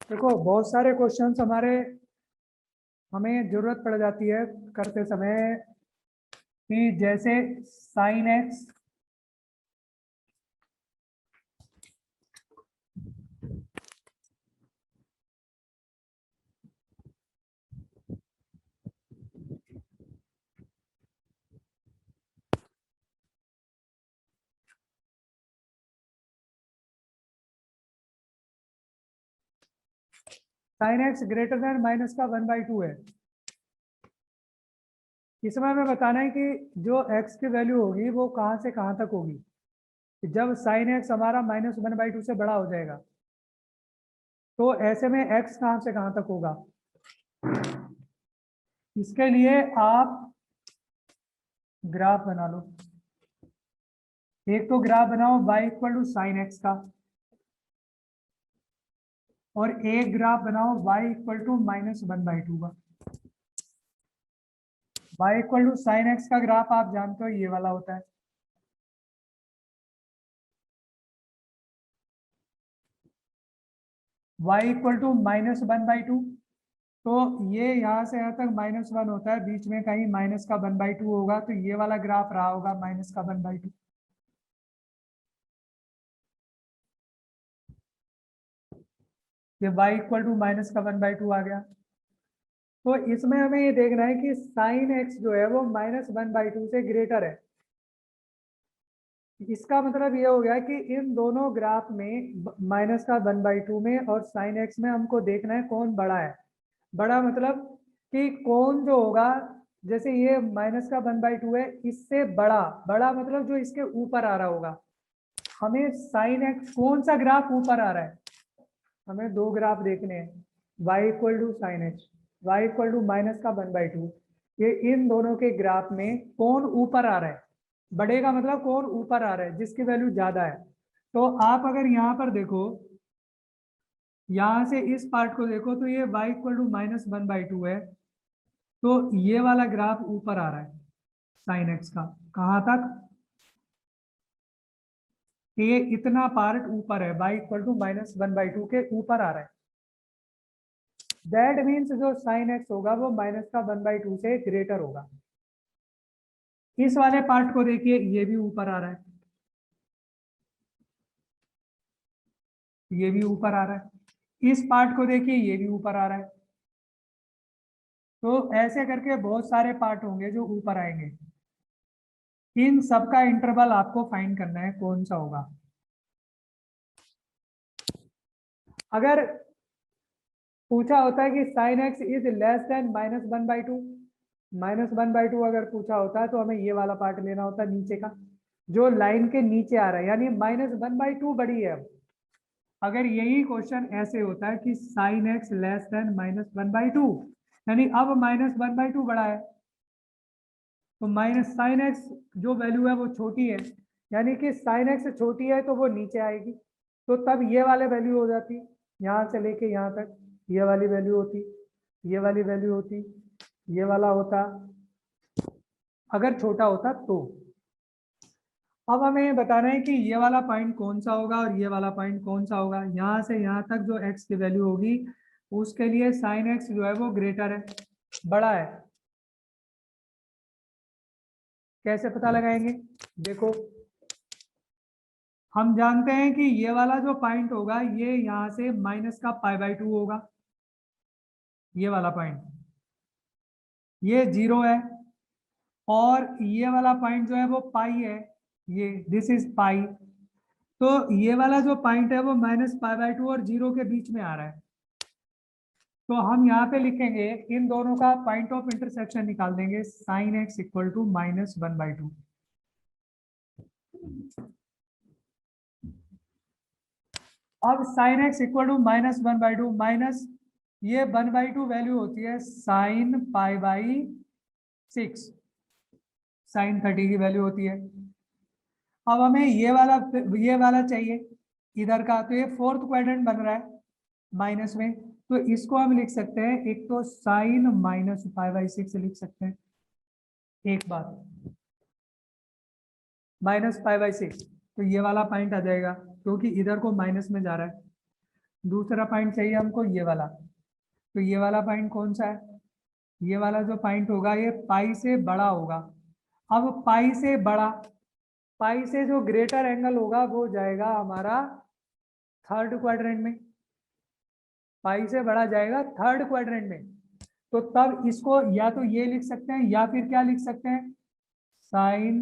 देखो बहुत सारे क्वेश्चंस हमें जरूरत पड़ जाती है करते समय कि जैसे sine x greater than minus का 1/2 है। इसमें हमें बताना है कि जो x की वैल्यू होगी वो कहाँ से कहाँ तक होगी। जब साइन एक्स हमारा -1/2 से बड़ा हो जाएगा तो ऐसे में x कहाँ से कहाँ तक होगा। इसके लिए आप ग्राफ बना लो। एक तो ग्राफ बनाओ y = साइन एक्स का, और एक ग्राफ बनाओ y = -1/2 का। y = साइन एक्स का ग्राफ आप जानते हो ये वाला होता है। y = -1/2, तो ये यहाँ से यहाँ तक -1 होता है, बीच में कहीं माइनस का 1/2 होगा, तो ये वाला ग्राफ रहा होगा माइनस का 1/2। ये y = माइनस का 1/2 आ गया। तो इसमें हमें ये देखना है कि साइन एक्स जो है वो -1/2 से ग्रेटर है। इसका मतलब ये हो गया कि इन दोनों ग्राफ में माइनस का 1/2 में और साइन एक्स में हमको देखना है कौन बड़ा है। बड़ा मतलब कि कौन जो होगा, जैसे ये माइनस का 1/2 है, इससे बड़ा बड़ा मतलब जो इसके ऊपर आ रहा होगा। हमें साइन एक्स कौन सा ग्राफ ऊपर आ रहा है, हमें दो ग्राफ देखने हैं। y = sine x, y = minus का 1/2, ये इन दोनों के ग्राफ में कौन ऊपर आ रहा है। बड़े का मतलब कौन ऊपर आ रहा है, जिसकी वैल्यू ज्यादा है। तो आप अगर यहाँ पर देखो, यहाँ से इस पार्ट को देखो, तो ये y = -1/2 है, तो ये वाला ग्राफ ऊपर आ रहा है साइन एक्स का। कहाँ तक, ये इतना पार्ट ऊपर है, y = -1/2 के ऊपर आ रहा है। दैट मीन्स जो साइन एक्स होगा वो माइनस का 1/2 से ग्रेटर होगा। इस वाले पार्ट को देखिए, ये भी ऊपर आ रहा है, ये भी ऊपर आ रहा है। इस पार्ट को देखिए, ये भी ऊपर आ रहा है। तो ऐसे करके बहुत सारे पार्ट होंगे जो ऊपर आएंगे। इन सबका इंटरवल आपको फाइंड करना है कौन सा होगा। अगर पूछा होता है कि sine x is less then -1/2, -1/2 अगर पूछा होता है तो हमें ये वाला पार्ट लेना होता है नीचे का, जो लाइन के नीचे आ रहा है, यानी -1/2 बड़ी है। अगर यही क्वेश्चन ऐसे होता है कि साइन एक्स लेस देन -1/2, यानी अब -1/2 बड़ा है, तो माइनस साइन एक्स जो वैल्यू है वो छोटी है, यानी कि साइन एक्स छोटी है तो वो नीचे आएगी। तो तब ये वाले वैल्यू हो जाती, यहाँ से लेके यहाँ तक ये वाली वैल्यू होती, ये वाली वैल्यू होती, ये वाला होता अगर छोटा होता तो। अब हमें ये बताना है कि ये वाला पॉइंट कौन सा होगा और ये वाला पॉइंट कौन सा होगा। यहाँ से यहाँ तक जो x की वैल्यू होगी उसके लिए साइन एक्स जो है वो ग्रेटर है, बड़ा है। कैसे पता लगाएंगे, देखो हम जानते हैं कि ये वाला जो पॉइंट होगा ये यहाँ से माइनस का π/2 होगा, ये वाला पॉइंट, ये 0 है, और ये वाला पॉइंट जो है वो पाई है, ये दिस इज पाई। तो ये वाला जो पॉइंट है वो -π/2 और 0 के बीच में आ रहा है। तो हम यहाँ पे लिखेंगे, इन दोनों का पॉइंट ऑफ इंटरसेक्शन निकाल देंगे, साइन एक्स इक्वल टू -1/2। अब sine x equal to -1/2 minus ये 1/2 वैल्यू होती है साइन π/6, साइन 30 की वैल्यू होती है। अब हमें ये वाला चाहिए इधर का, तो ये फोर्थ क्वाड्रेंट बन रहा है माइनस में, तो इसको हम लिख सकते हैं, एक तो साइन -π/6 लिख सकते हैं, एक बार -π/6, तो ये वाला पॉइंट आ जाएगा क्योंकि इधर को माइनस में जा रहा है। दूसरा पॉइंट चाहिए हमको ये वाला। तो ये वाला पॉइंट कौन सा है? ये वाला जो पॉइंट होगा ये पाई से बड़ा होगा। अब पाई से बड़ा, पाई से जो ग्रेटर एंगल होगा वो जाएगा हमारा थर्ड क्वाड्रेंट में, पाई से बड़ा जाएगा थर्ड क्वाड्रेंट में। तो तब इसको या तो ये लिख सकते हैं या फिर क्या लिख सकते हैं, sine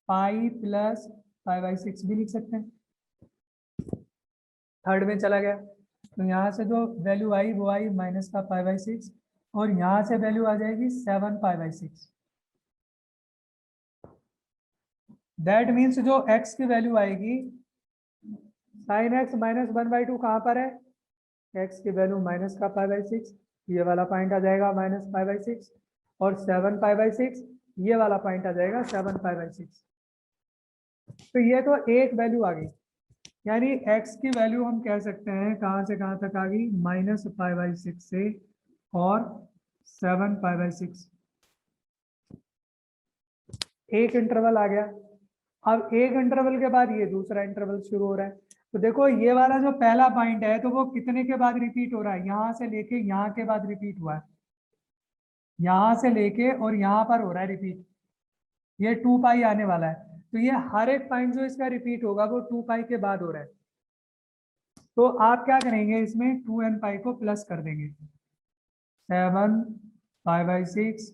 pi plus pi by 6 भी लिख सकते हैं। थर्ड में चला गया तो यहाँ से जो वैल्यू आई वो आई माइनस का पाई बाई 6, और यहाँ से वैल्यू आ जाएगी 7 पाई बाई 6। दैट मीन्स जो x की वैल्यू आएगी साइन एक्स माइनस 1/2 कहाँ पर है, x की वैल्यू माइनस का पाई बाई 6, ये वाला पॉइंट आ जाएगा माइनस पाई बाई 6, और 7 पाई बाई 6 ये वाला पॉइंट आ जाएगा 7 पाई बाई 6। तो ये तो एक वैल्यू आ गई, यानी x की वैल्यू हम कह सकते हैं कहाँ से कहाँ तक आ गई, माइनस पाई बाई 6 से और 7 पाई बाई 6। एक इंटरवल आ गया। अब एक इंटरवल के बाद ये दूसरा इंटरवल शुरू हो रहा है। तो देखो ये वाला जो पहला पॉइंट है तो वो कितने के बाद रिपीट हो रहा है, यहाँ से लेके यहाँ के बाद रिपीट हुआ है, यहाँ से लेके और यहाँ पर हो रहा है रिपीट, ये 2 पाई आने वाला है। तो ये हर एक पॉइंट जो इसका रिपीट होगा वो 2 पाई के बाद हो रहा है। तो आप क्या करेंगे, इसमें 2n पाई को प्लस कर देंगे, 7 पाई बाई 6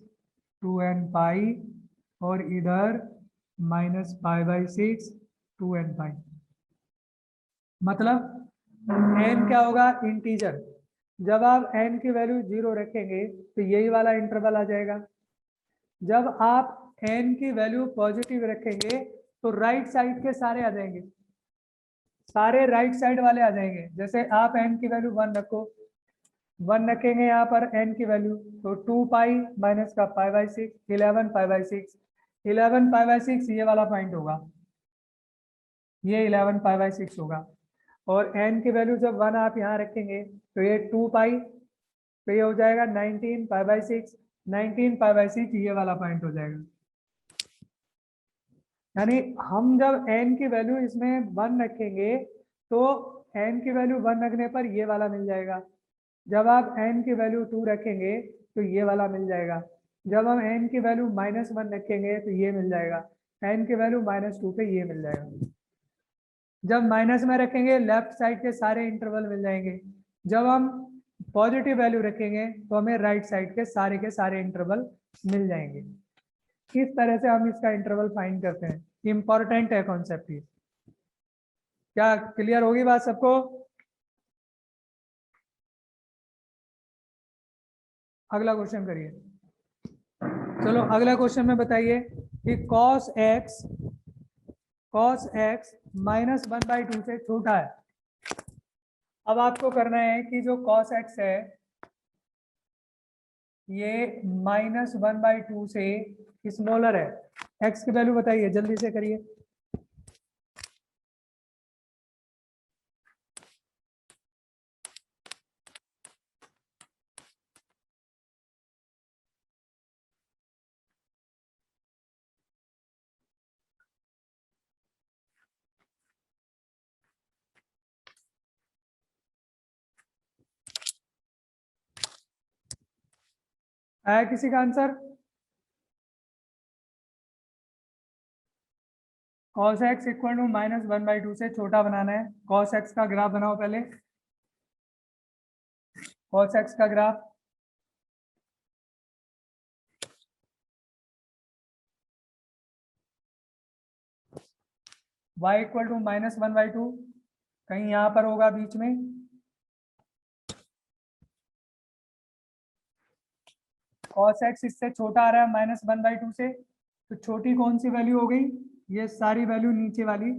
2n पाई, और इधर माइनस पाई बाई 6 2n पाई। मतलब n क्या होगा, इंटीजर। जब आप n की वैल्यू 0 रखेंगे तो यही वाला इंटरवल आ जाएगा। जब आप n की वैल्यू पॉजिटिव रखेंगे तो राइट साइड के सारे आ जाएंगे, सारे राइट साइड वाले आ जाएंगे। जैसे आप n की वैल्यू 1 रखो, 1 रखेंगे यहाँ पर n की वैल्यू, तो 2 पाई माइनस का pi by 6 11 pi by 6, 11 pi by 6 ये वाला पॉइंट होगा, ये 11 पाई बाई 6 होगा। और n की वैल्यू जब 1 आप यहाँ रखेंगे तो ये 2 पाई, तो ये हो जाएगा 19 पाई बाई 6, 19 पाई बाई 6 ये वाला पॉइंट हो जाएगा। यानी हम जब n की वैल्यू इसमें 1 रखेंगे तो n की वैल्यू 1 रखने पर ये वाला मिल जाएगा। जब आप n की वैल्यू 2 रखेंगे तो ये वाला मिल जाएगा। जब हम n की वैल्यू -1 रखेंगे तो ये मिल जाएगा। n की वैल्यू -2 पे ये मिल जाएगा। जब माइनस में रखेंगे लेफ्ट साइड के सारे इंटरवल मिल जाएंगे। जब हम पॉजिटिव वैल्यू रखेंगे तो हमें राइट साइड के सारे इंटरवल मिल जाएंगे। किस तरह से हम इसका इंटरवल फाइंड करते हैं, इंपॉर्टेंट है कॉन्सेप्ट ये। क्या क्लियर होगी बात सबको? अगला क्वेश्चन करिए। चलो अगला क्वेश्चन में बताइए कि cos x -1/2 से छोटा है। अब आपको करना है कि जो cos x है ये -1/2 से स्मॉलर है। x की वैल्यू बताइए, जल्दी से करिए। आया किसी का answer? cos x equal to -1/2 से छोटा बनाना है। cos x का ग्राफ बनाओ पहले, cos x का ग्राफ। y इक्वल टू -1/2 कहीं यहाँ पर होगा बीच में। cos x इससे छोटा आ रहा है -1/2 से, तो छोटी कौन सी वैल्यू हो गई, ये सारी वैल्यू नीचे वाली।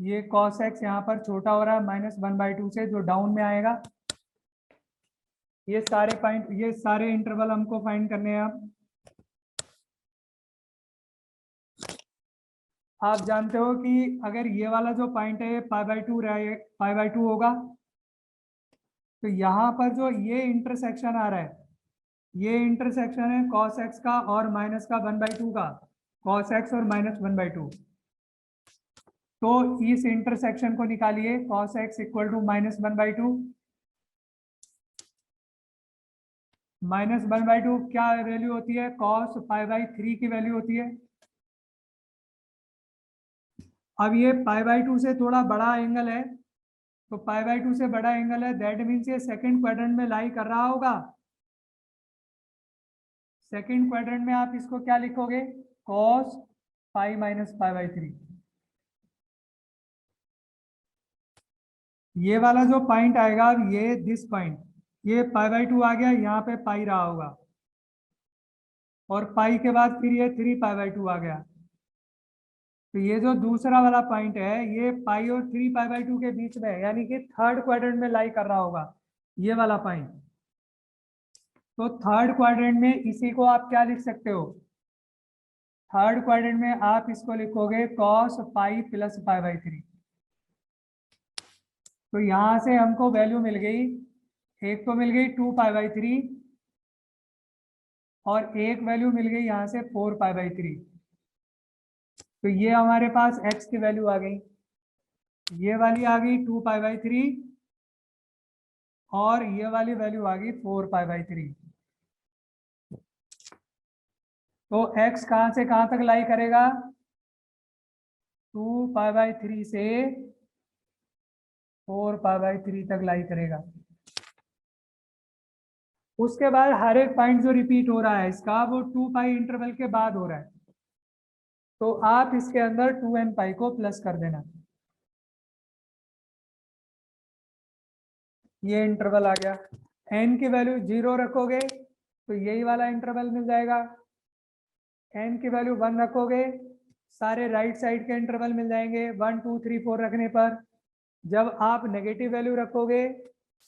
ये cos x यहाँ पर छोटा हो रहा है -1/2 से, जो डाउन में आएगा। ये सारे पॉइंट, ये सारे इंटरवल हमको फाइंड करने हैं। आप जानते हो कि अगर ये वाला जो पॉइंट है π/2 रहा है, π/2 होगा, तो यहाँ पर जो ये इंटरसेक्शन आ रहा है, ये इंटरसेक्शन है cos x का और माइनस का 1/2 का, cos x और -1/2। तो इस इंटरसेक्शन को निकालिए, cos x इक्वल टू -1/2। -1/2 क्या वैल्यू होती है? cos π/3 की वैल्यू होती है। अब ये π/2 से थोड़ा बड़ा एंगल है, तो π/2 से बड़ा एंगल है, दैट मीन्स ये सेकंड क्वाड्रेंट में लाई कर रहा होगा। सेकंड क्वाड्रेंट में आप इसको क्या लिखोगे? cos π - π/3। ये वाला जो पॉइंट आएगा, अब ये दिस पॉइंट, ये π/2 आ गया, यहाँ पे पाई रहा होगा, और पाई के बाद फिर ये 3π/2 आ गया। तो ये जो दूसरा वाला पॉइंट है, ये पाई और 3π/2 के बीच में है, यानी कि थर्ड क्वाड्रेंट में लाई कर रहा होगा ये वाला पॉइंट। तो थर्ड क्वाड्रेंट में इसी को आप क्या लिख सकते हो? थर्ड क्वाड्रेंट में आप इसको लिखोगे cos π + π/3। तो यहां से हमको वैल्यू मिल गई, एक तो मिल गई 2π/3 और एक वैल्यू मिल गई यहां से 4π/3। तो ये हमारे पास x की वैल्यू आ गई, ये वाली आ गई 2π/3 और ये वाली वैल्यू आ गई 4π/3। तो x कहां से कहां तक लाई करेगा? 2π/3 से 4π/3 तक लाई करेगा। उसके बाद हर एक पॉइंट जो रिपीट हो रहा है इसका, वो 2π इंटरवल के बाद हो रहा है। तो आप इसके अंदर 2nπ को प्लस कर देना। ये इंटरवल आ गया। n की वैल्यू 0 रखोगे तो यही वाला इंटरवल मिल जाएगा। n की वैल्यू 1 रखोगे, सारे राइट साइड के इंटरवल मिल जाएंगे 1 2 3 4 रखने पर। जब आप नेगेटिव वैल्यू रखोगे,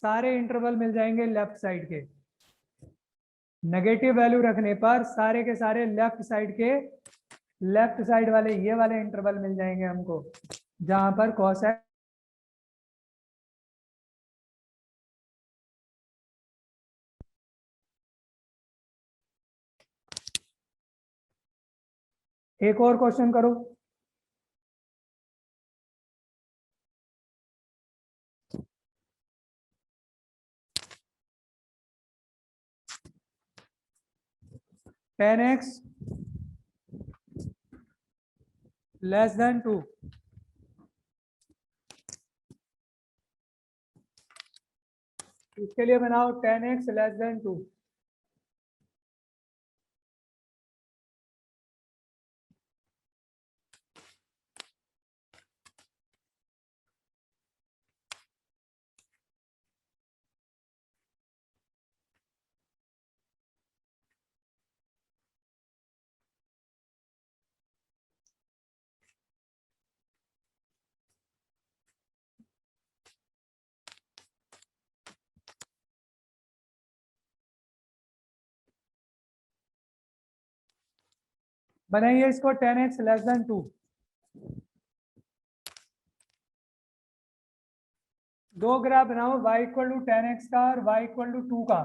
सारे इंटरवल मिल जाएंगे लेफ्ट साइड के। नेगेटिव वैल्यू रखने पर सारे के सारे लेफ्ट साइड के, लेफ्ट साइड वाले ये वाले इंटरवल मिल जाएंगे हमको, जहां पर cos x एक और क्वेश्चन करो। tan x <2। इसके लिए बनाओ tan x <2। बनाइए इसको tan x <2। दो ग्राफ बनाओ, y = tan x का और y = 2 का।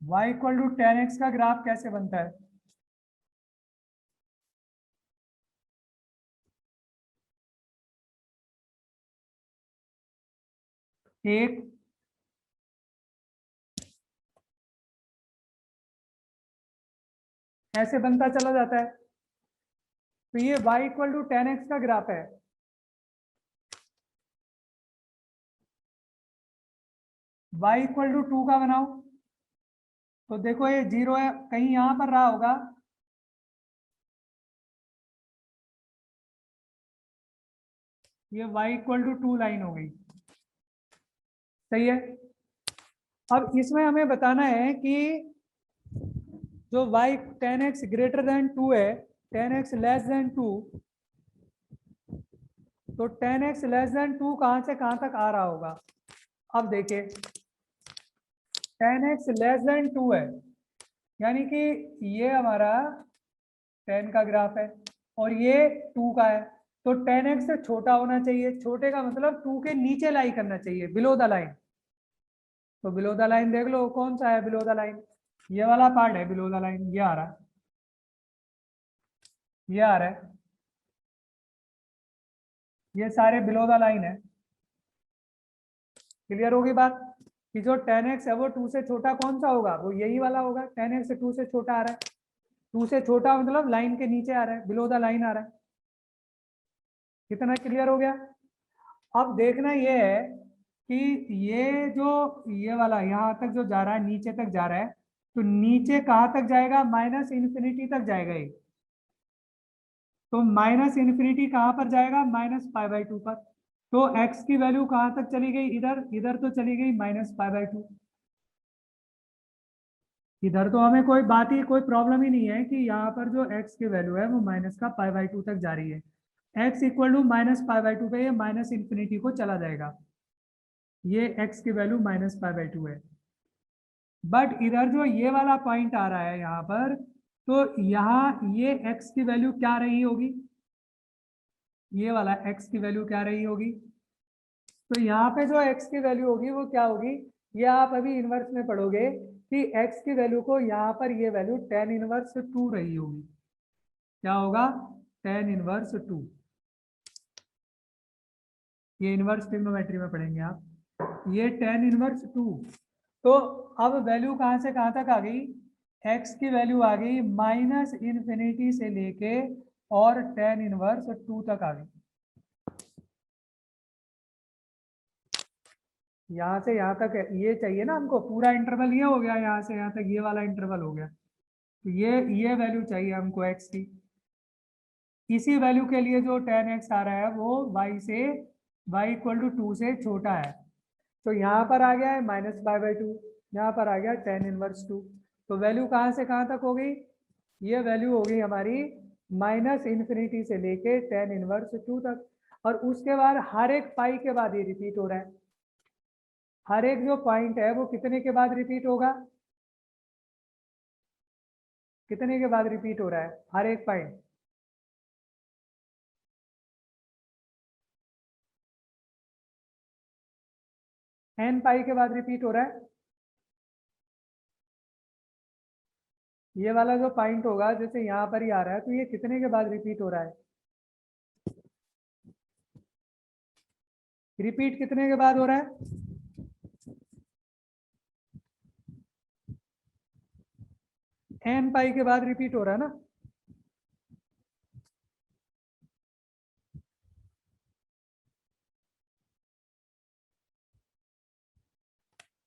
y = tan x का ग्राफ कैसे बनता है? एक ऐसे बनता चला जाता है। तो ये y = tan x का ग्राफ है। y = 2 का बनाओ, तो देखो ये 0 है, कहीं यहां पर रहा होगा। ये y = 2 लाइन हो गई, सही है। अब इसमें हमें बताना है कि जो y tan x > 2 है, tan x <2, तो tan x <2 कहां से कहां तक आ रहा होगा? अब देखिए, tan x <2 है, यानी कि ये हमारा tan का ग्राफ है और ये 2 का है। तो 10x से छोटा होना चाहिए, छोटे का मतलब 2 के नीचे लाई करना चाहिए, बिलो द लाइन। तो बिलो द लाइन देख लो कौन सा है बिलो द लाइन, ये वाला पार्ट है बिलो द लाइन, ये आ रहा है, ये आ रहा है, ये सारे बिलो द लाइन है। क्लियर होगी बात कि जो 10x है वो 2 से छोटा कौन सा होगा, वो यही वाला होगा। 10x से 2 से छोटा आ रहा है, 2 से छोटा मतलब लाइन के नीचे आ रहा है, बिलो द लाइन आ रहा है। कितना क्लियर हो गया। अब देखना ये है कि ये जो ये वाला यहाँ तक जो जा रहा है, नीचे तक जा रहा है, तो नीचे कहाँ तक जाएगा, माइनस इन्फिनिटी तक जाएगा ये। तो माइनस इन्फिनिटी कहाँ पर जाएगा, -π/2 पर। तो x की वैल्यू कहाँ तक चली गई, इधर, इधर तो चली गई -π/2। इधर तो हमें कोई बात ही, कोई प्रॉब्लम ही नहीं है कि यहाँ पर जो x की वैल्यू है वो माइनस का π/2 तक जा रही है। x इक्वल टू -π/2 पे ये माइनस इन्फिनिटी को चला जाएगा, ये x की वैल्यू -π/2 है। बट इधर जो ये वाला पॉइंट आ रहा है यहाँ पर, तो यहाँ ये x की वैल्यू क्या रही होगी, ये वाला x की वैल्यू क्या रही होगी। तो यहाँ पे जो x की वैल्यू होगी वो क्या होगी, ये आप अभी इनवर्स में पढ़ोगे कि x की वैल्यू को यहाँ पर ये वैल्यू tan इनवर्स 2 रही होगी। क्या होगा, tan इनवर्स 2। ये इनवर्स ट्रिग्नोमेट्री में पढ़ेंगे आप, ये tan इनवर्स 2। तो अब वैल्यू कहाँ से कहाँ तक आ गई, x की वैल्यू आ गई माइनस इन्फिनिटी से लेके और tan इनवर्स 2 तक आ गई। यहाँ से यहाँ तक ये चाहिए ना हमको, पूरा इंटरवल ये हो गया, यहाँ से यहाँ तक ये वाला इंटरवल हो गया, तो ये वैल्यू चाहिए हमको x की। इसी वैल्यू के लिए जो tan x आ रहा है वो y इक्वल टू 2 से छोटा है। तो यहाँ पर आ गया है -π/2, यहाँ पर आ गया tan इनवर्स 2। तो वैल्यू कहाँ से कहाँ तक हो गई, ये वैल्यू हो गई हमारी माइनस इन्फिनिटी से लेके tan इनवर्स 2 तक। और उसके बाद हर एक पाई के बाद ये रिपीट हो रहा है, हर एक जो पॉइंट है वो कितने के बाद रिपीट होगा, कितने के बाद रिपीट हो रहा है हर एक पॉइंट, n पाई के बाद रिपीट हो रहा है। ये वाला जो पॉइंट होगा जैसे यहाँ पर ही आ रहा है, तो ये कितने के बाद रिपीट हो रहा है, रिपीट कितने के बाद हो रहा है, n पाई के बाद रिपीट हो रहा है ना।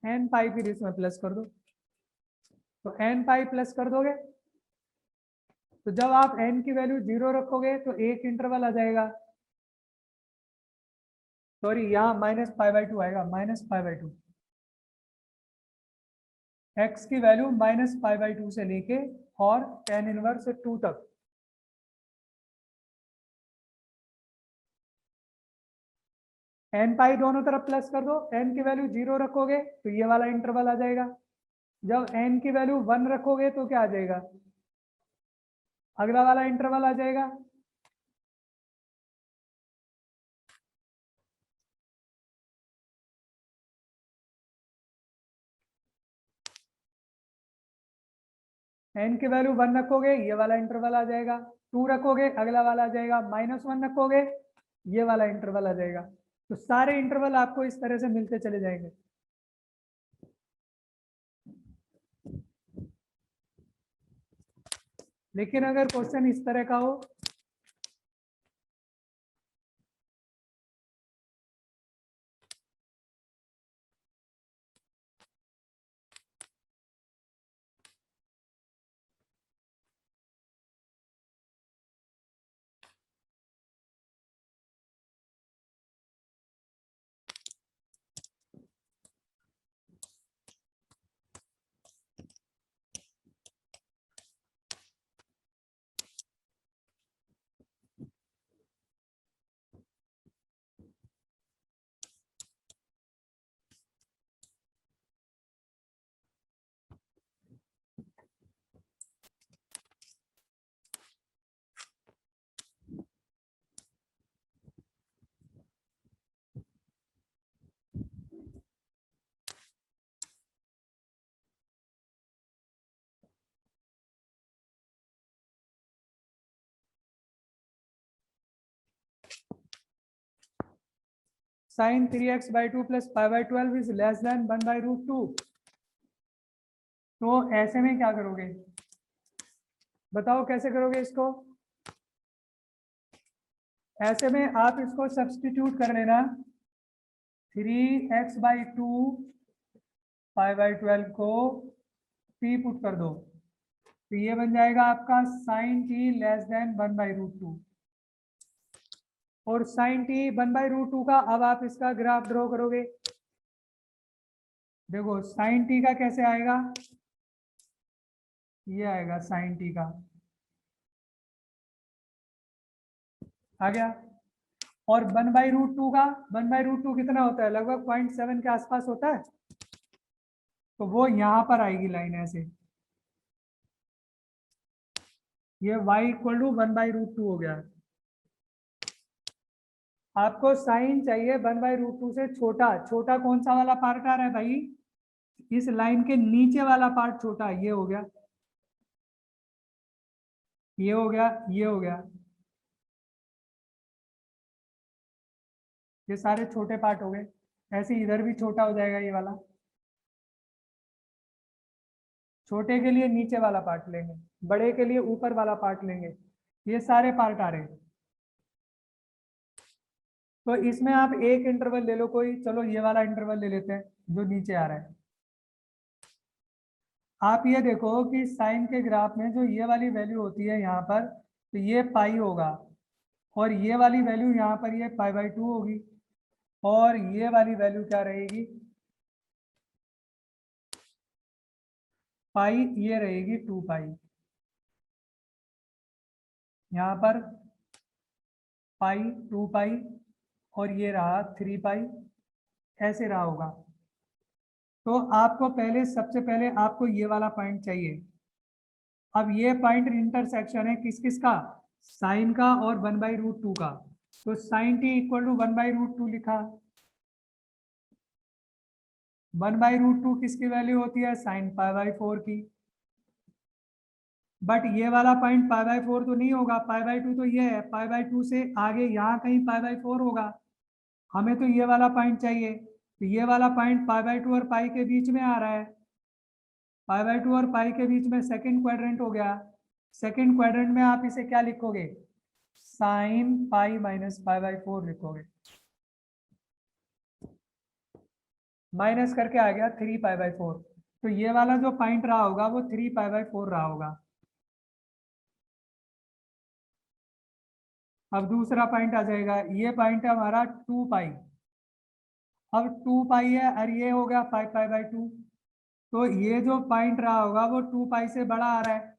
n पाई फिर इसमें प्लस कर दो, तो n पाई प्लस कर दोगे, तो जब आप n की वैल्यू 0 रखोगे तो एक इंटरवल आ जाएगा, सॉरी यहाँ -π/2 आएगा, -π/2। x की वैल्यू -π/2 से लेके और tan इनवर्स 2 तक। n पाई दोनों तरफ प्लस कर दो, n की वैल्यू 0 रखोगे तो ये वाला इंटरवल आ जाएगा, जब n की वैल्यू 1 रखोगे तो क्या आ जाएगा, अगला वाला इंटरवल आ जाएगा। n की वैल्यू 1 रखोगे ये वाला इंटरवल आ जाएगा, 2 रखोगे अगला वाला आ जाएगा, -1 रखोगे ये वाला इंटरवल आ जाएगा। तो सारे इंटरवल आपको इस तरह से मिलते चले जाएंगे। लेकिन अगर क्वेश्चन इस तरह का हो, sine 3x/2 plus π/12 is less than 1/√2। तो ऐसे में क्या करोगे, बताओ कैसे करोगे इसको। ऐसे में आप इसको सब्स्टिट्यूट कर लेना, 3x/2 π/12 को p पुट कर दो, तो ये बन जाएगा आपका साइन t लेस देन 1/√2। और साइन t 1/√2 का अब आप इसका ग्राफ ड्रॉ करोगे। देखो साइन t का कैसे आएगा, ये आएगा साइन t का, आ गया। और 1/√2 का, 1/√2 कितना होता है, लगभग 0.7 के आसपास होता है, तो वो यहां पर आएगी लाइन ऐसे, ये y इक्वल टू 1/√2 हो गया। आपको साइन चाहिए 1/√2 से छोटा, छोटा कौन सा वाला पार्ट आ रहा है भाई, इस लाइन के नीचे वाला पार्ट छोटा, ये हो गया, ये हो गया, ये हो गया, ये सारे छोटे पार्ट हो गए। ऐसे इधर भी छोटा हो जाएगा ये वाला, छोटे के लिए नीचे वाला पार्ट लेंगे, बड़े के लिए ऊपर वाला पार्ट लेंगे, ये सारे पार्ट आ रहे हैं। तो इसमें आप एक इंटरवल ले लो कोई, चलो ये वाला इंटरवल ले लेते हैं जो नीचे आ रहा है। आप ये देखो कि साइन के ग्राफ में जो ये वाली वैल्यू होती है यहाँ पर, तो ये पाई होगा, और ये वाली वैल्यू यहाँ पर ये π/2 होगी, और ये वाली वैल्यू क्या रहेगी, पाई, ये रहेगी 2π। यहाँ पर पाई 2π, और ये रहा 3π, ऐसे रहा होगा। तो आपको पहले, सबसे पहले आपको ये वाला पॉइंट चाहिए। अब ये पॉइंट इंटरसेक्शन है किस किस का, साइन का और 1/√2 का। तो साइन t इक्वल टू 1/√2 लिखा, 1/√2 किसकी वैल्यू होती है, साइन π/4 की। बट ये वाला पॉइंट π/4 तो नहीं होगा, π/2 तो ये है, π/2 से आगे यहाँ कहीं π/4 होगा, हमें तो ये वाला पॉइंट चाहिए। तो ये वाला पॉइंट π/2 और पाई के बीच में आ रहा है, π/2 और पाई के बीच में सेकंड क्वाड्रेंट हो गया। सेकंड क्वाड्रेंट में आप इसे क्या लिखोगे, साइन पाई माइनस π/4 लिखोगे, माइनस करके आ गया 3π/4। तो ये वाला जो पॉइंट रहा होगा वो 3π/4 रहा होगा। अब दूसरा पॉइंट आ जाएगा, ये पॉइंट है हमारा 2π। अब 2π है और ये हो गया 5π/2। तो ये जो पॉइंट रहा होगा वो 2π से बड़ा आ रहा है,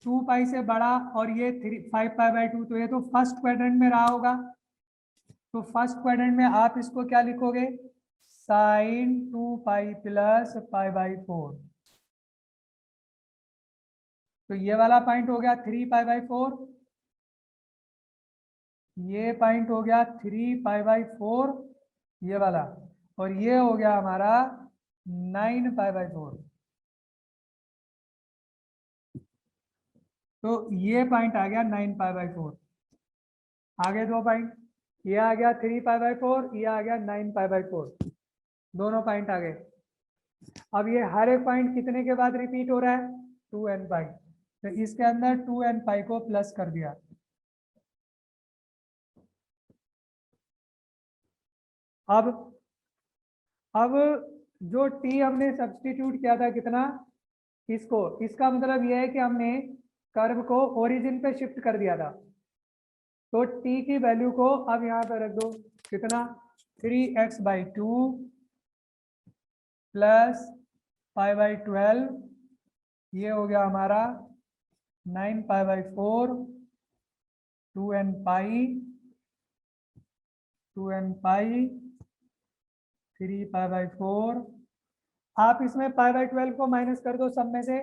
2π से बड़ा, और ये 5π/2, तो ये तो फर्स्ट क्वाड्रेंट में रहा होगा। तो फर्स्ट क्वाड्रेंट में आप इसको क्या लिखोगे, साइन 2π प्लस π/4। तो ये वाला पॉइंट हो गया 3π/4, ये पॉइंट हो गया 3π/4 ये वाला, और ये हो गया हमारा 9π/4। तो ये पॉइंट आ गया 9π/4। आगे दो पॉइंट, ये आ गया 3π/4, ये आ गया 9π/4, दोनों पॉइंट आ गए। अब ये हर एक पॉइंट कितने के बाद रिपीट हो रहा है, 2nπ। तो इसके अंदर 2nπ को प्लस कर दिया। अब जो t हमने सब्स्टिट्यूट किया था कितना, इसको, इसका मतलब यह है कि हमने कर्व को ओरिजिन पे शिफ्ट कर दिया था। तो t की वैल्यू को अब यहाँ पे रख दो, कितना, 3x/2 प्लस π/12, ये हो गया हमारा 9π/4, 2nπ 3π/4। आप इसमें π/12 को माइनस कर दो सब में से,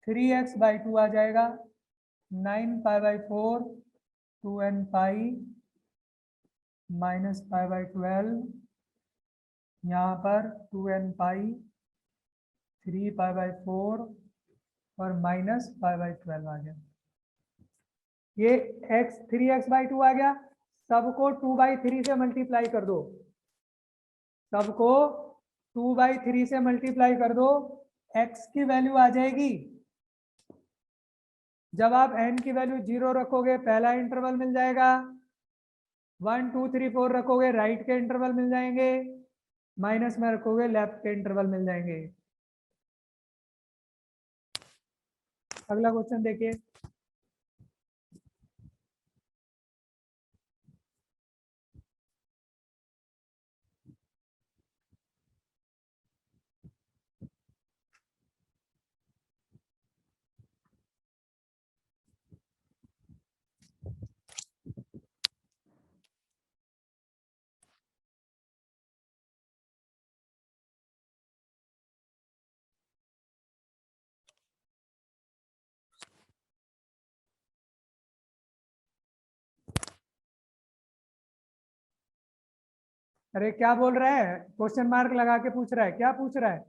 3x/2 आ जाएगा, 9π/4 2nπ माइनस π/12, यहाँ पर 2nπ 3π/4 और माइनस π/12 आ गया। ये x 3x/2 आ गया, सबको 2/3 से मल्टीप्लाई कर दो, सबको 2/3 से मल्टीप्लाई कर दो, x की वैल्यू आ जाएगी। जब आप n की वैल्यू 0 रखोगे पहला इंटरवल मिल जाएगा, 1 2 3 4 रखोगे राइट के इंटरवल मिल जाएंगे, माइनस में रखोगे लेफ्ट के इंटरवल मिल जाएंगे। अगला क्वेश्चन देखिए। अरे क्या बोल रहा है, क्वेश्चन मार्क लगा के पूछ रहा है, क्या पूछ रहा है?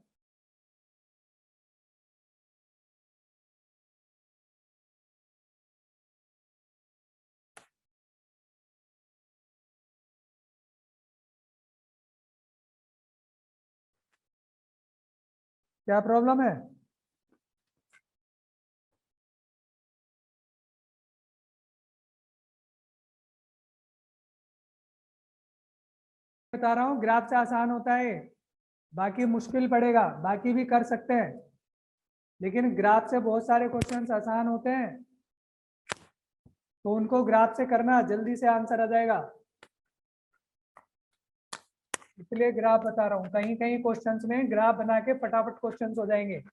क्या प्रॉब्लम है? बता रहा हूँ ग्राफ से आसान होता है, बाकी मुश्किल पड़ेगा, बाकी भी कर सकते हैं, लेकिन ग्राफ से बहुत सारे क्वेश्चंस आसान होते हैं, तो उनको ग्राफ से करना, जल्दी से आंसर आ जाएगा, इसलिए ग्राफ बता रहा हूँ। कहीं कहीं क्वेश्चंस में ग्राफ बना के फटाफट क्वेश्चंस हो जाएंगे।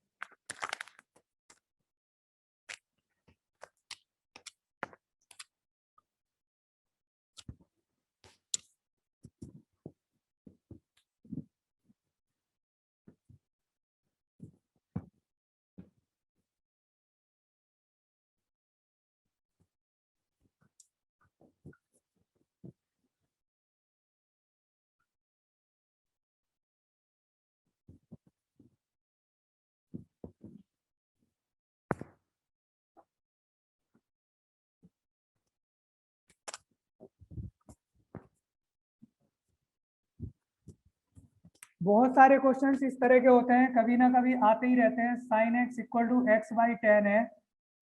बहुत सारे क्वेश्चंस इस तरह के होते हैं, कभी ना कभी आते ही रहते हैं। Sign x equal to x/tan है,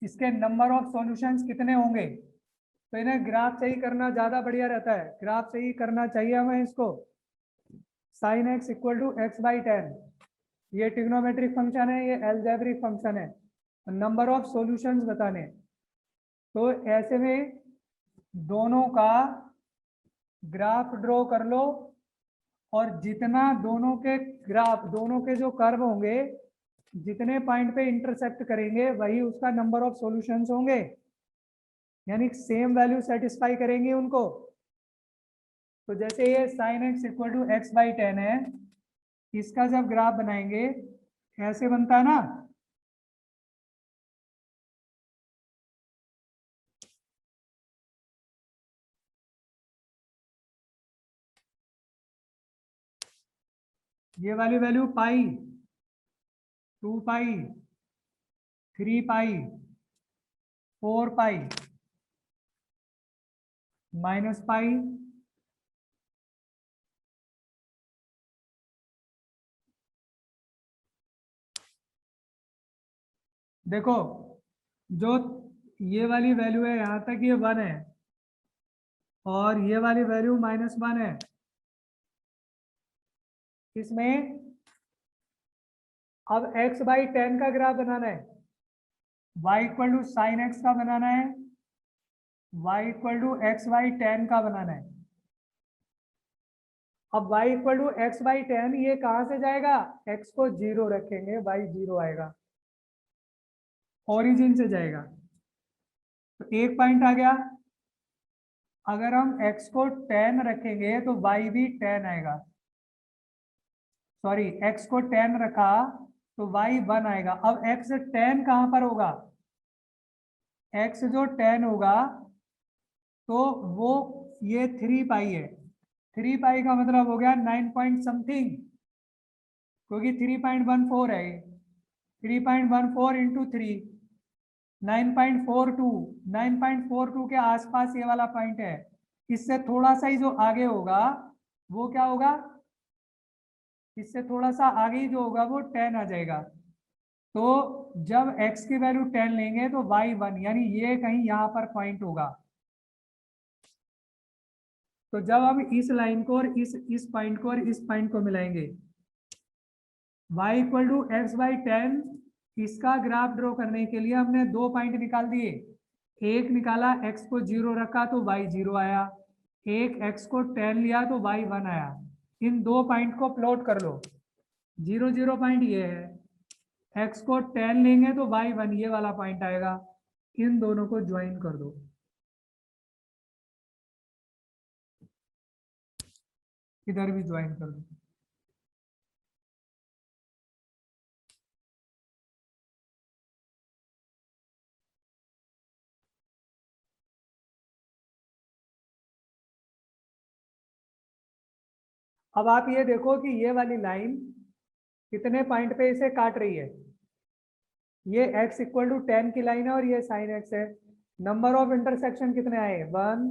इसके नंबर ऑफ सॉल्यूशंस कितने होंगे? तो इन्हें ग्राफ से ही करना ज्यादा बढ़िया रहता है, ग्राफ से ही करना चाहिए हमें इसको। Sign x equal to x/tan, ये ट्रिग्नोमेट्रिक फंक्शन है, ये एल्जेब्रिक फंक्शन है, नंबर ऑफ सॉल्यूशंस बताने। तो ऐसे में दोनों का ग्राफ ड्रॉ कर लो, और जितना दोनों के ग्राफ, दोनों के जो कर्व होंगे, जितने पॉइंट पे इंटरसेक्ट करेंगे वही उसका नंबर ऑफ सॉल्यूशंस होंगे, यानी सेम वैल्यू सेटिस्फाई करेंगे उनको। तो जैसे ये sign x equal to x/tan है, इसका जब ग्राफ बनाएंगे ऐसे बनता है ना, ये वाली वैल्यू पाई, 2 पाई, 3 पाई, 4 पाई, -पाई, देखो जो ये वाली वैल्यू है यहां तक ये 1 है, और ये वाली वैल्यू -1 है। इसमें अब x/tan का ग्राफ बनाना है, y equal to sine x का बनाना है, y इक्वल टू x/tan का बनाना है। अब y इक्वल टू x/tan ये कहां से जाएगा? x को 0 रखेंगे, y 0 आएगा, ओरिजिन से जाएगा। तो एक पॉइंट आ गया। अगर हम x को tan रखेंगे तो y भी tan आएगा, सॉरी x को tan रखा तो y 1 आएगा। अब x tan कहां पर होगा? x जो tan होगा तो वो ये 3 पाई है, 3 पाई का मतलब हो गया 9 पॉइंट समथिंग, क्योंकि 3.14 है, 3.14 इंटू 3 9.42, 9.42 के आसपास ये वाला पॉइंट है। इससे थोड़ा सा ही जो आगे होगा वो क्या होगा? इससे थोड़ा सा आगे ही जो होगा वो 10 आ जाएगा। तो जब x की वैल्यू 10 लेंगे तो y1 यानी ये कहीं यहाँ पर पॉइंट होगा। तो जब हम इस लाइन को और इस पॉइंट को और इस पॉइंट को मिलाएंगे, y equal to x by 10, इसका ग्राफ ड्रॉ करने के लिए हमने दो पॉइंट निकाल दिए। एक निकाला, x को 0 रखा तो y 0 आया, एक x को 10 लिया तो y 1 आया। इन दो पॉइंट को प्लॉट कर लो। 0 0 पॉइंट ये है, x को 10 लेंगे तो y 1 ये वाला पॉइंट आएगा। इन दोनों को ज्वाइन कर दो, इधर भी ज्वाइन कर दो। अब आप ये देखो कि ये वाली लाइन कितने पॉइंट पे इसे काट रही है। ये x इक्वल टू 10 की लाइन है और ये साइन x है। नंबर ऑफ इंटरसेक्शन कितने आए? 1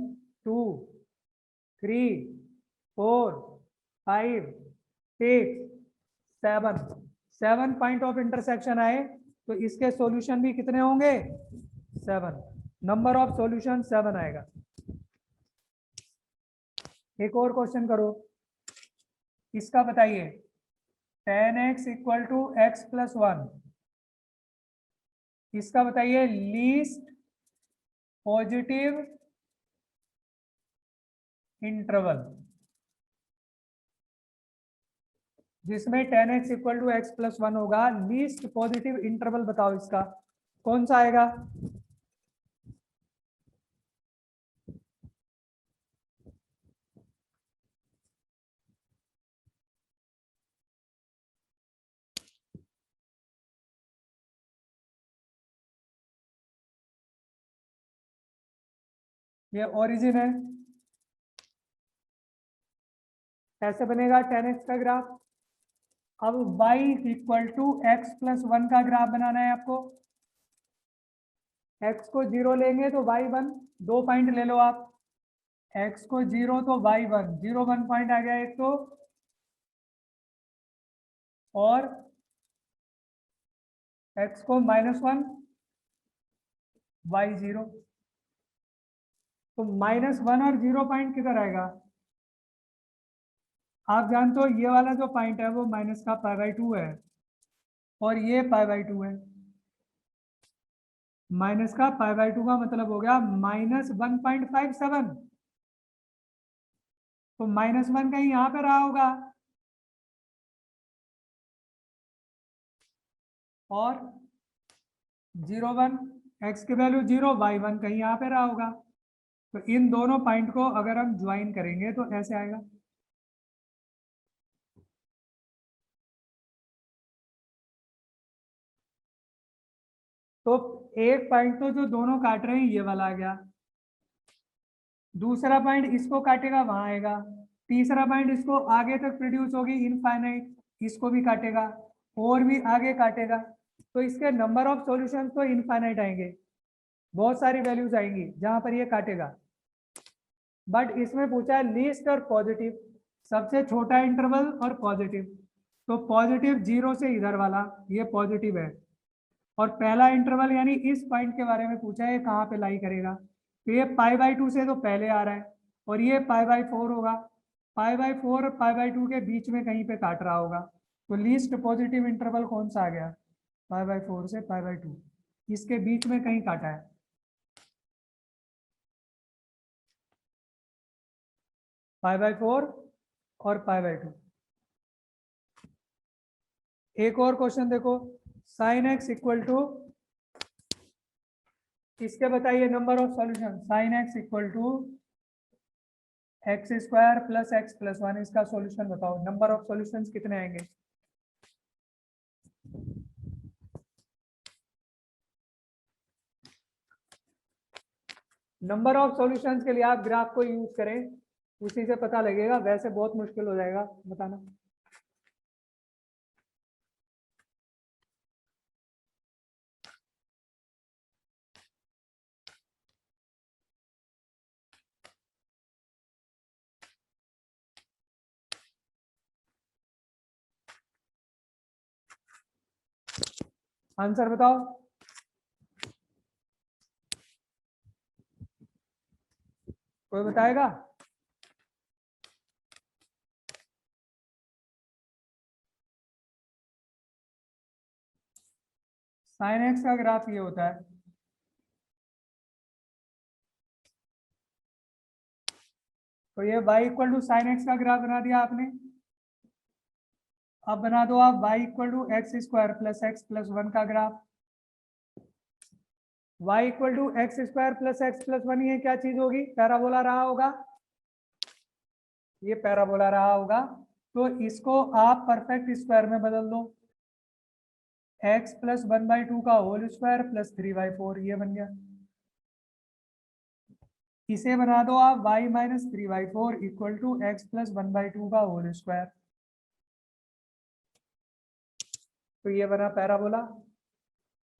2 3 4 5 6 7। 7 पॉइंट ऑफ इंटरसेक्शन आए, तो इसके सॉल्यूशन भी कितने होंगे? 7। नंबर ऑफ सॉल्यूशन 7 आएगा। एक और क्वेश्चन करो, इसका बताइए। 10x equal to x plus 1, इसका बताइए लीस्ट पॉजिटिव इंटरवल जिसमें 10x equal to x plus 1 होगा। लीस्ट पॉजिटिव इंटरवल बताओ इसका कौन सा आएगा? ये ओरिजिन है। कैसे बनेगा 10x का ग्राफ? अब y equal to x plus 1 का ग्राफ बनाना है आपको। x को 0 लेंगे तो y1, दो पॉइंट ले लो आप। x को 0 तो y1, 0 1 पॉइंट आ गया एक तो, और x को -1 y0। तो -1 और 0 पॉइंट किधर आएगा? आप जानते हो ये वाला जो पॉइंट है वो माइनस का π/2 है और ये π/2 है। माइनस का π/2 का मतलब हो गया -1.57। तो -1 कहीं यहाँ पे रहा होगा, और 0 1, x की वैल्यू 0 y1 कहीं यहाँ पे रहा होगा। तो इन दोनों पॉइंट को अगर हम ज्वाइन करेंगे तो ऐसे आएगा। तो एक पॉइंट तो जो दोनों काट रहे हैं ये वाला आ गया, दूसरा पॉइंट इसको काटेगा वहां आएगा, तीसरा पॉइंट इसको आगे तक प्रोड्यूस होगी इनफाइनाइट, इसको भी काटेगा और भी आगे काटेगा। तो इसके नंबर ऑफ सॉल्यूशंस तो इनफाइनाइट आएंगे, बहुत सारी वैल्यूज आएंगी जहां पर ये काटेगा। बट इसमें पूछा है लीस्ट और पॉजिटिव, सबसे छोटा इंटरवल और पॉजिटिव। तो पॉजिटिव 0 से इधर वाला ये पॉजिटिव है, और पहला इंटरवल यानी इस पॉइंट के बारे में पूछा है कहाँ पे लाई करेगा। तो ये π/2 से तो पहले आ रहा है और ये π/4 होगा। π/4 और π/2 के बीच में कहीं पे काट रहा होगा। तो लीस्ट पॉजिटिव इंटरवल कौन सा आ गया? π/4 से π/2, इसके बीच में कहीं काटा है। π/4 और π/2। एक और क्वेश्चन देखो, साइन x इक्वल टू, इसके बताइए number of solution. Sine x equal to x² plus x plus 1, इसका सॉल्यूशन बताओ। नंबर ऑफ सॉल्यूशंस कितने आएंगे? नंबर ऑफ सॉल्यूशंस के लिए आप ग्राफ को यूज करें, उसी से पता लगेगा, वैसे बहुत मुश्किल हो जाएगा बताना। आंसर बताओ। कोई बताएगा? साइन एक्स का ग्राफ ये होता है। तो ये y equal to sine x का ग्राफ बना दिया आपने। अब बना दो आप y equal to x square plus x plus one का graph. y equal to x square plus x plus one, ये क्या चीज होगी? पैराबोला रहा होगा। ये पैराबोला रहा होगा। तो इसको आप परफेक्ट स्क्वायर में बदल दो। X plus one by two का whole square plus three by four, ये बन गया। इसे बना दो आप y minus three by four equal to x plus one by two का होल स्क्वायर। तो ये बना पैराबोला।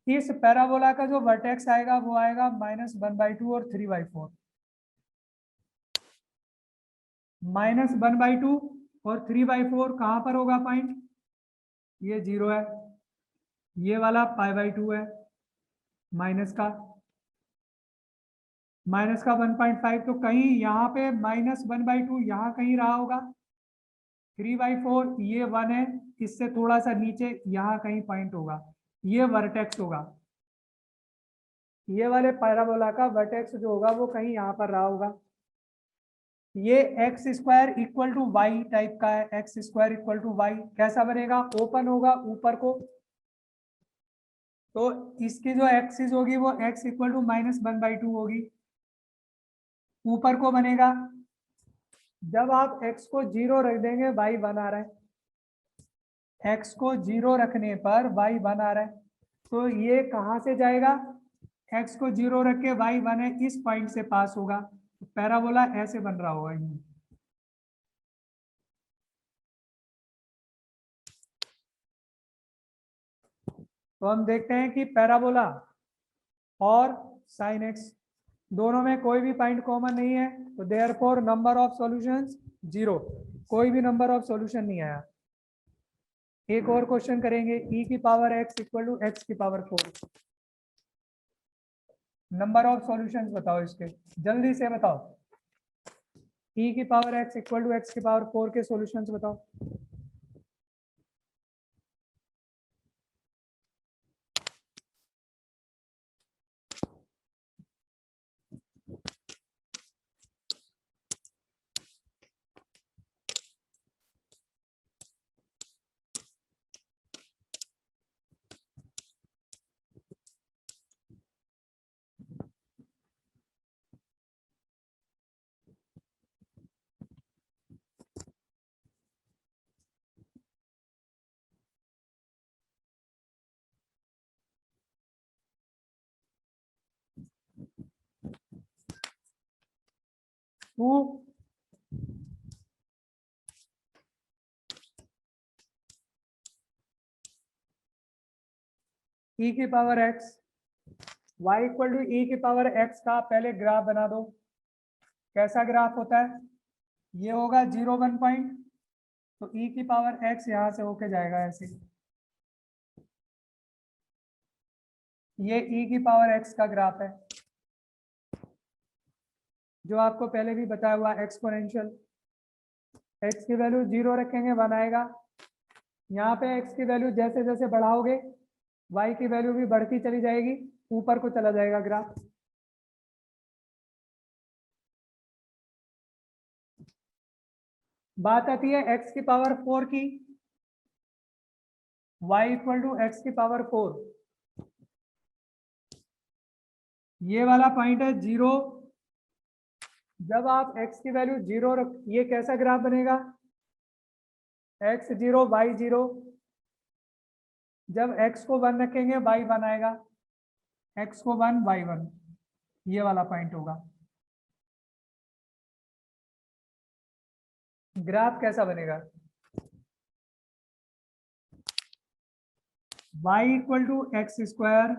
इस पैराबोला का जो वर्टेक्स आएगा वो आएगा माइनस वन बाई टू और three by four. Minus one by to और थ्री बाई फोर कहाँ पर होगा पॉइंट? ये जीरो है। ये वाला पाई बाई टू है। माइनस का 1.5, तो कहीं यहाँ पे माइनस वन बाई टू यहाँ कहीं रहा होगा। थ्री बाई फोर ये वन है, इससे थोड़ा सा नीचे यहाँ कहीं पॉइंट होगा। ये वर्टेक्स होगा। ये वाले पैराबोला का वर्टेक्स जो होगा वो कहीं यहाँ पर रहा होगा। ये x square equal to y type का है। X square equal to y कैसा बनेगा? ओपन होगा ऊपर को, तो इसकी जो एक्सिस होगी वो x equal to minus one by two होगी। ऊपर को बनेगा। जब आप x को जीरो रख देंगे y वन आ रहा है। x को जीरो रखने पर y वन आ रहा है, तो ये कहाँ से जाएगा? x को जीरो रख के y वन है, इस पॉइंट से पास होगा। तो पैराबोला ऐसे बन रहा होगा ये। तो हम देखते हैं कि पैराबोला और साइन एक्स दोनों में कोई भी पॉइंट कॉमन नहीं है, तो therefore number of solutions zero. कोई भी नंबर ऑफ सॉल्यूशन नहीं आया। एक और क्वेश्चन करेंगे। e की power x equal to x की पावर 4। नंबर ऑफ सॉल्यूशंस बताओ इसके, जल्दी से बताओ। e की power x equal to x की पावर 4 के सॉल्यूशंस बताओ। टू e की power x, y equal to e की पावर x का पहले ग्राफ बना दो। कैसा ग्राफ होता है? ये होगा जीरो वन पॉइंट, तो e की पावर x यहाँ से होके जाएगा ऐसे। ये e की पावर x का ग्राफ है, जो आपको पहले भी बताया हुआ एक्सपोनेंशियल। x की वैल्यू जीरो रखेंगे वन आएगा। यहाँ पे x की वैल्यू जैसे जैसे बढ़ाओगे y की वैल्यू भी बढ़ती चली जाएगी, ऊपर को चला जाएगा ग्राफ। बात आती है x की पावर 4 की। y इक्वल टू एक्स की पावर 4, ये वाला पॉइंट है जीरो। जब आप x की वैल्यू जीरो रख, ये कैसा ग्राफ बनेगा? x zero y zero. जब x को वन रखेंगे y वन आएगा। x को वन y वन, ये वाला पॉइंट होगा। ग्राफ कैसा बनेगा? y equal to x square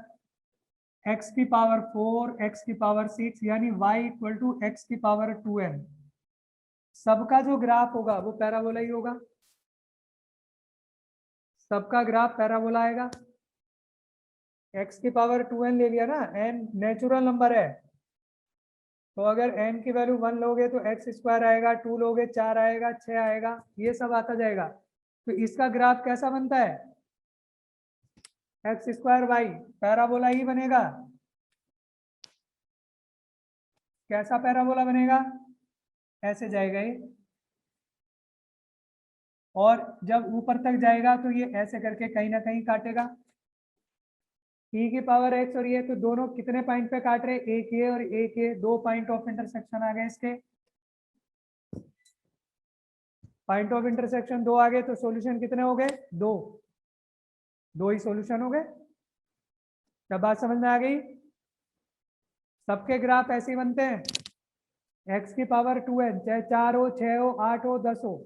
x की पावर 4 एक्स की पावर 6, यानी y इक्वल टू एक्स की पावर 2n। सबका जो ग्राफ होगा वो पैराबोला ही होगा। सबका ग्राफ पैराबोला आएगा। x की पावर 2n ले लिया ना, n नेचुरल नंबर है, तो अगर n की वैल्यू 1 लोगे तो x स्क्वायर आएगा, 2 लोगे 4 आएगा, 6 आएगा, ये सब आता जाएगा। तो इसका ग्राफ कैसा बनता है, एक्स स्क्वायर वाई, पैराबोला ही बनेगा। कैसा पैराबोला बनेगा, ऐसे जाएगा ये, और जब ऊपर तक जाएगा तो ये ऐसे करके कहीं ना कहीं काटेगा, e की पावर x, और ये तो दोनों कितने पॉइंट पे काट रहे, एक ये और एक ये, दो पॉइंट ऑफ इंटरसेक्शन आ गए इसके, पॉइंट ऑफ इंटरसेक्शन दो आ गए, तो सॉल्यूशन कितने हो गए, दो, दो ही सॉल्यूशन हो गए। क्या बात समझ में आ गई, सबके ग्राफ ऐसे ही बनते हैं, x की पावर 2n, चाहे 4 हो, 6 हो, 8 हो, 10 हो,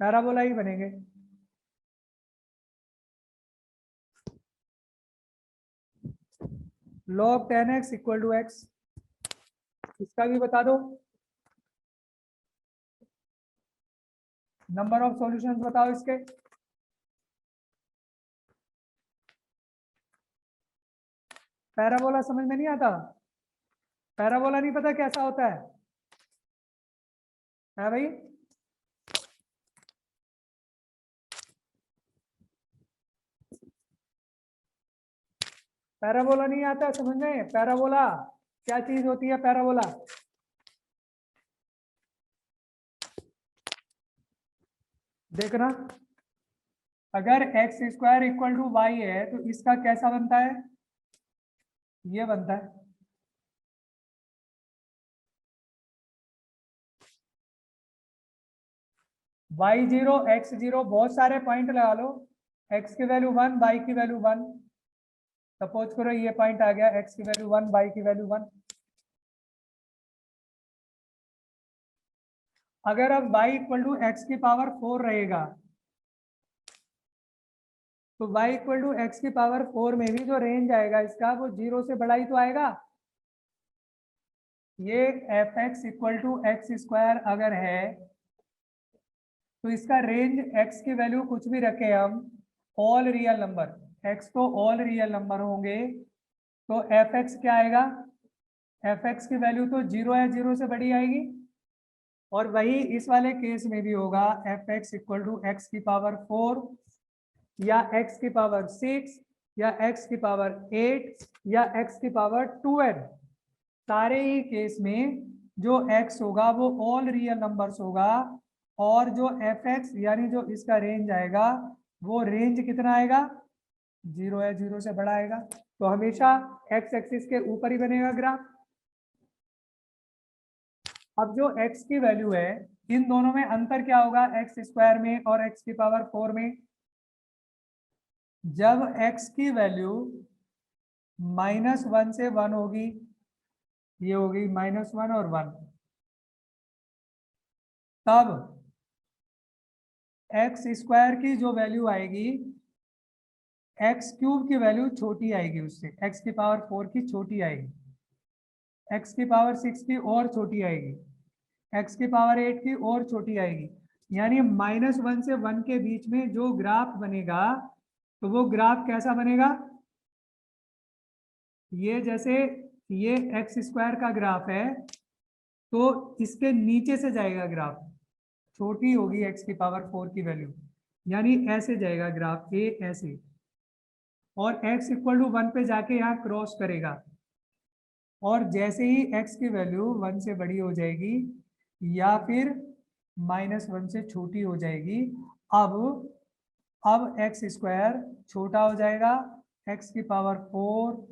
पैराबोला ही बनेंगे। log 10x equal to x, इसका भी बता दो, नंबर ऑफ सॉल्यूशंस बताओ इसके। पैराबोला समझ में नहीं आता, पैराबोला नहीं पता कैसा होता है भाई, पैराबोला नहीं आता समझ में, पैराबोला क्या चीज होती है, पैराबोला देखना, अगर x square equal to y है तो इसका कैसा बनता है, ये बनता है, वाई जीरो एक्स जीरो, बहुत सारे पॉइंट लगा लो, एक्स की वैल्यू 1, वाई की वैल्यू 1, सपोज करो ये पॉइंट आ गया, एक्स की वैल्यू 1, वाई की वैल्यू 1। अगर अब y इक्वल टू एक्स की पावर 4 रहेगा, तो y इक्वल टू एक्स की पावर 4 में भी जो रेंज आएगा इसका, वो 0 से बड़ा ही तो आएगा। ये f x equal to x square अगर है, तो इसका रेंज x की वैल्यू कुछ भी रखे हम, ऑल रियल नंबर, x तो ऑल रियल नंबर होंगे, तो एफ एक्स क्या आएगा, एफ एक्स की वैल्यू तो 0 है, 0 से बड़ी आएगी। और वही इस वाले केस में भी होगा, f x equal to x की पावर 4 या x की पावर 6 या x की पावर 8 या x की पावर 2n, सारे ही केस में जो x होगा वो ऑल रियल नंबर्स होगा, और जो fx यानी जो इसका रेंज आएगा, वो रेंज कितना आएगा, 0 है, 0 से बड़ा आएगा। तो हमेशा x एक्सिस के ऊपर ही बनेगा ग्राफ। अब जो x की वैल्यू है, इन दोनों में अंतर क्या होगा, एक्स स्क्वायर में और x की पावर 4 में, जब x की वैल्यू -1 से 1 होगी, ये होगी -1 और 1, तब एक्स स्क्वायर की जो वैल्यू आएगी, एक्स क्यूब की वैल्यू छोटी आएगी उससे, एक्स की पावर 4 की छोटी आएगी, एक्स की पावर 6 की और छोटी आएगी, एक्स की पावर 8 की और छोटी आएगी। यानी -1 से 1 के बीच में जो ग्राफ बनेगा, तो वो ग्राफ कैसा बनेगा, ये जैसे ये एक्स स्क्वायर का ग्राफ है, तो इसके नीचे से जाएगा ग्राफ, छोटी होगी एक्स की पावर 4 की वैल्यू, यानी ऐसे जाएगा ग्राफ ए ऐसे, और x इक्वल टू 1 पे जाके यहाँ क्रॉस करेगा, और जैसे ही x की वैल्यू 1 से बड़ी हो जाएगी या फिर -1 से छोटी हो जाएगी, अब एक्स स्क्वायर छोटा हो जाएगा, x की पावर 4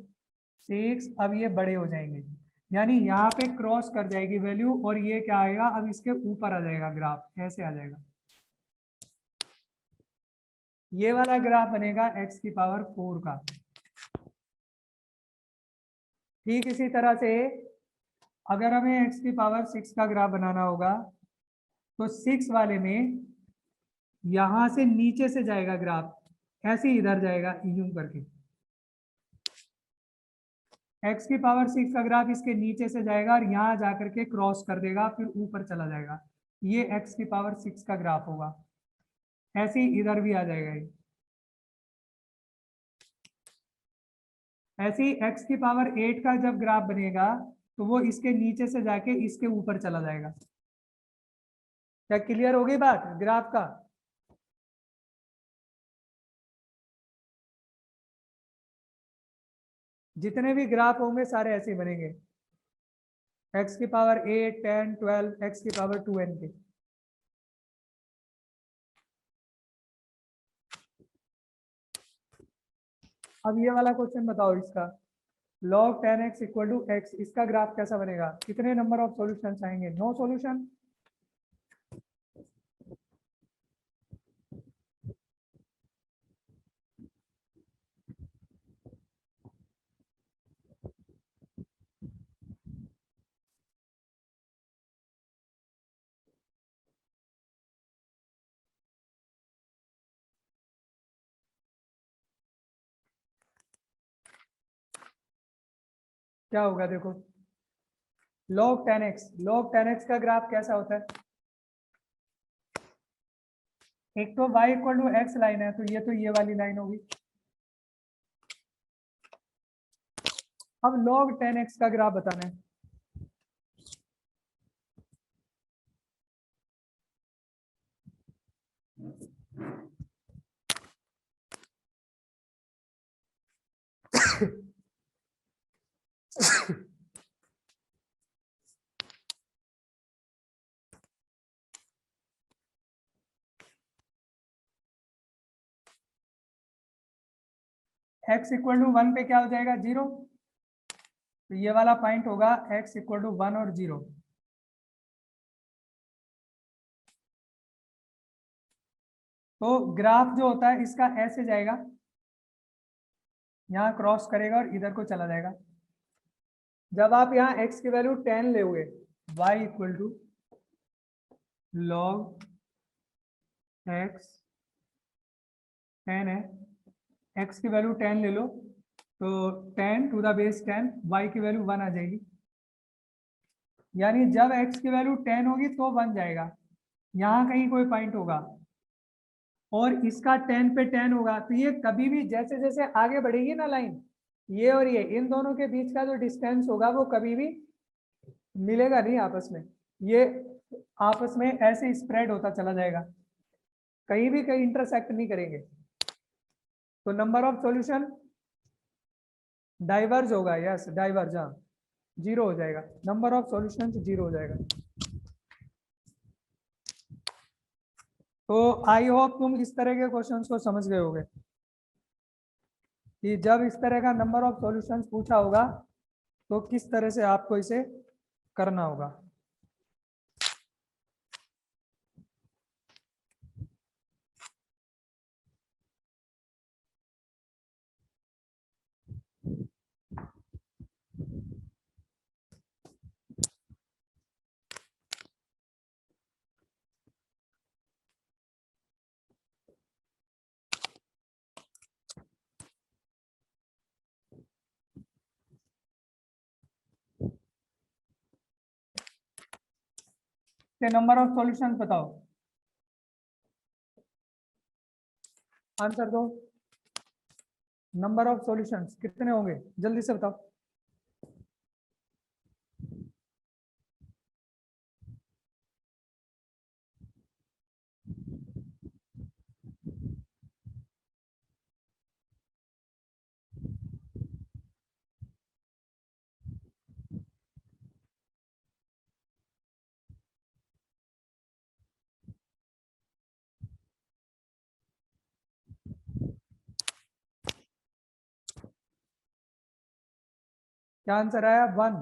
6, अब ये बड़े हो जाएंगे, यानी यहाँ पे क्रॉस कर जाएगी वैल्यू, और ये क्या आएगा, अब इसके ऊपर आ जाएगा ग्राफ, ऐसे आ जाएगा, ये वाला ग्राफ बनेगा x की पावर 4 का। ठीक इसी तरह से अगर हमें x की पावर 6 का ग्राफ बनाना होगा, तो 6 वाले में यहां से नीचे से जाएगा ग्राफ, ऐसे ही इधर जाएगा यूं करके, x की पावर 6 का ग्राफ इसके नीचे से जाएगा और यहाँ जाकर के क्रॉस कर देगा, फिर ऊपर चला जाएगा, ये x की पावर 6 का ग्राफ होगा। ऐसे ही इधर भी आ जाएगा ये। ऐसे ही x की पावर 8 का जब ग्राफ बनेगा तो वो इसके नीचे से जाके इसके ऊपर चला जाएगा। क्या क्लियर हो गई बात ग्राफ का? जितने भी ग्राफ होंगे सारे ऐसे ही बनेंगे, x की पावर 8, 10, 12, x की पावर 2n के। अब ये वाला क्वेश्चन बताओ इसका, log 10x equal to x, इसका ग्राफ कैसा बनेगा? कितने नंबर ऑफ सॉल्यूशंस आएंगे? 9 सॉल्यूशन। क्या होगा देखो, log 10x का ग्राफ कैसा होता है? एक तो y equal to x line है, तो ये वाली लाइन होगी। अब log 10x का ग्राफ बताना है। x इक्वल टू 1 पे क्या हो जाएगा? 0। तो ये वाला पॉइंट होगा x इक्वल टू 1 और 0। तो ग्राफ जो होता है इसका ऐसे जाएगा, यहाँ क्रॉस करेगा और इधर को चला जाएगा। जब आप यहाँ x की वैल्यू 10 लोगे, y equal to log x 10 है, x की वैल्यू 10 ले लो तो 10 टू द बेस 10, y की वैल्यू 1 आ जाएगी। यानी जब x की वैल्यू 10 होगी तो 1 जाएगा, यहाँ कहीं कोई पॉइंट होगा, और इसका 10 पे 10 होगा। तो ये कभी भी जैसे जैसे आगे बढ़ेगी ना लाइन, ये और ये इन दोनों के बीच का जो डिस्टेंस होगा वो कभी भी मिलेगा नहीं आपस में, ये आपस में ऐसे स्प्रेड होता चला जाएगा, कहीं भी कहीं इंटरसेक्ट नहीं करेंगे। तो नंबर ऑफ सॉल्यूशन डाइवर्ज होगा, यस डाइवर्ज, हाँ 0 हो जाएगा, नंबर ऑफ सॉल्यूशन 0 हो जाएगा। तो आई होप तुम इस तरह के क्वेश्चंस को समझ गए होगे कि जब इस तरह का नंबर ऑफ सॉल्यूशंस पूछा होगा तो किस तरह से आपको इसे करना होगा। नंबर ऑफ सॉल्यूशंस बताओ, आंसर दो। नंबर ऑफ सॉल्यूशंस कितने होंगे जल्दी से बताओ। क्या आंसर आया? 1।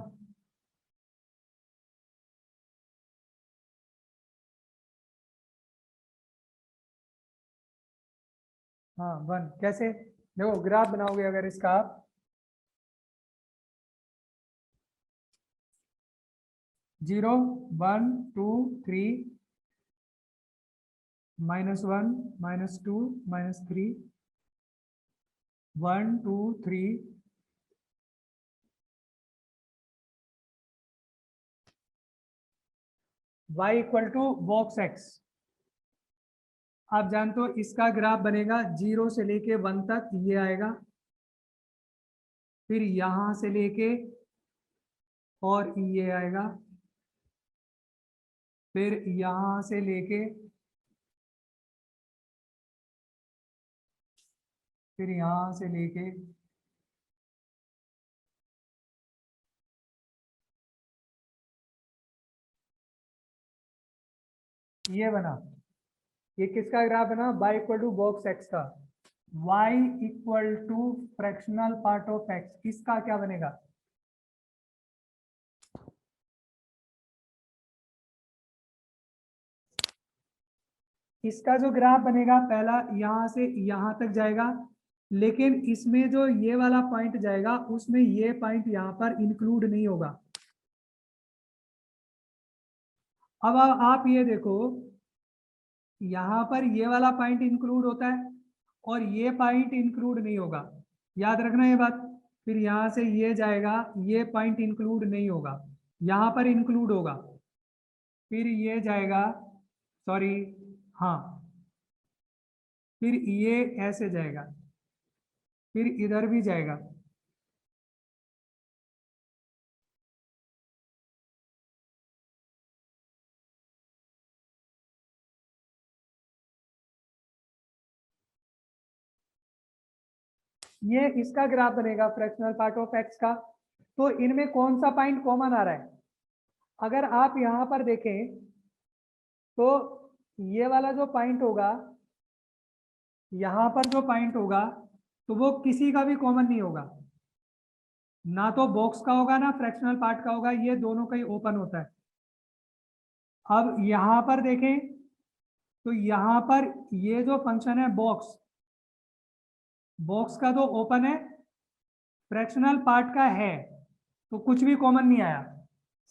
हाँ 1 कैसे? देखो ग्राफ बनाओगे अगर इसका आप, zero 1 2 3 -1 -2 -3 1 2 3 y equal to box x। आप जानते हो इसका ग्राफ बनेगा 0 से लेके 1 तक, ये आएगा, फिर यहां से लेके और ये आएगा, फिर यहां से लेके फिर यहां से लेके ये बना। ये किसका ग्राफ बना? y equal to box x का। y equal to fractional part of x, इसका क्या बनेगा? इसका जो ग्राफ बनेगा पहला यहां से यहां तक जाएगा, लेकिन इसमें जो ये वाला पॉइंट जाएगा उसमें ये पॉइंट यहां पर इंक्लूड नहीं होगा। अब आप ये देखो, यहां पर ये वाला पॉइंट इंक्लूड होता है और ये पॉइंट इंक्लूड नहीं होगा, याद रखना ये बात। फिर यहां से ये जाएगा, ये पॉइंट इंक्लूड नहीं होगा, यहां पर इंक्लूड होगा। फिर ये जाएगा, सॉरी, हाँ, फिर ये ऐसे जाएगा, फिर इधर भी जाएगा। ये इसका ग्राफ बनेगा फ्रैक्शनल पार्ट ऑफ एक्स का। तो इनमें कौन सा पॉइंट कॉमन आ रहा है? अगर आप यहां पर देखें तो ये वाला जो पॉइंट होगा, यहां पर जो पॉइंट होगा, तो वो किसी का भी कॉमन नहीं होगा, ना तो बॉक्स का होगा ना फ्रैक्शनल पार्ट का होगा, ये दोनों का ही ओपन होता है। अब यहां पर देखें तो यहां पर ये जो फंक्शन है बॉक्स, बॉक्स का तो ओपन है, फ्रैक्शनल पार्ट का है, तो कुछ भी कॉमन नहीं आया।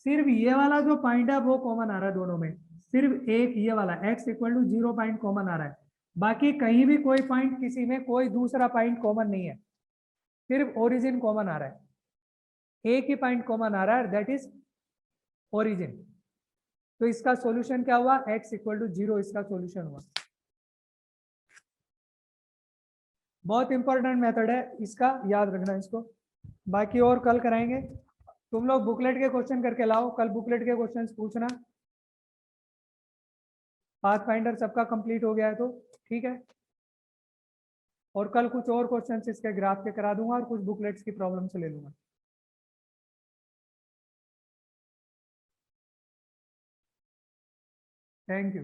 सिर्फ ये वाला जो पॉइंट है वो कॉमन आ रहा है दोनों में, सिर्फ एक ये वाला x equal to 0 point common आ रहा है। बाकी कहीं भी कोई पॉइंट, किसी में कोई दूसरा पॉइंट कॉमन नहीं है, सिर्फ ओरिजिन कॉमन आ रहा है। एक ही पॉइंट कॉमन आ रहा है, दैट इज ओरिजिन। तो इसका सॉल्यूशन क्या हुआ? x इक्वल टू 0 इसका सॉल्यूशन हुआ। बहुत इंपॉर्टेंट मेथड है इसका, याद रखना इसको। बाकी और कल कराएंगे। तुम लोग बुकलेट के क्वेश्चन करके लाओ, कल बुकलेट के क्वेश्चंस पूछना। पाथ फाइंडर सबका कंप्लीट हो गया है तो ठीक है। और कल कुछ और क्वेश्चंस इसके ग्राफ के करा दूंगा और कुछ बुकलेट्स की प्रॉब्लम से ले लूंगा। Thank you.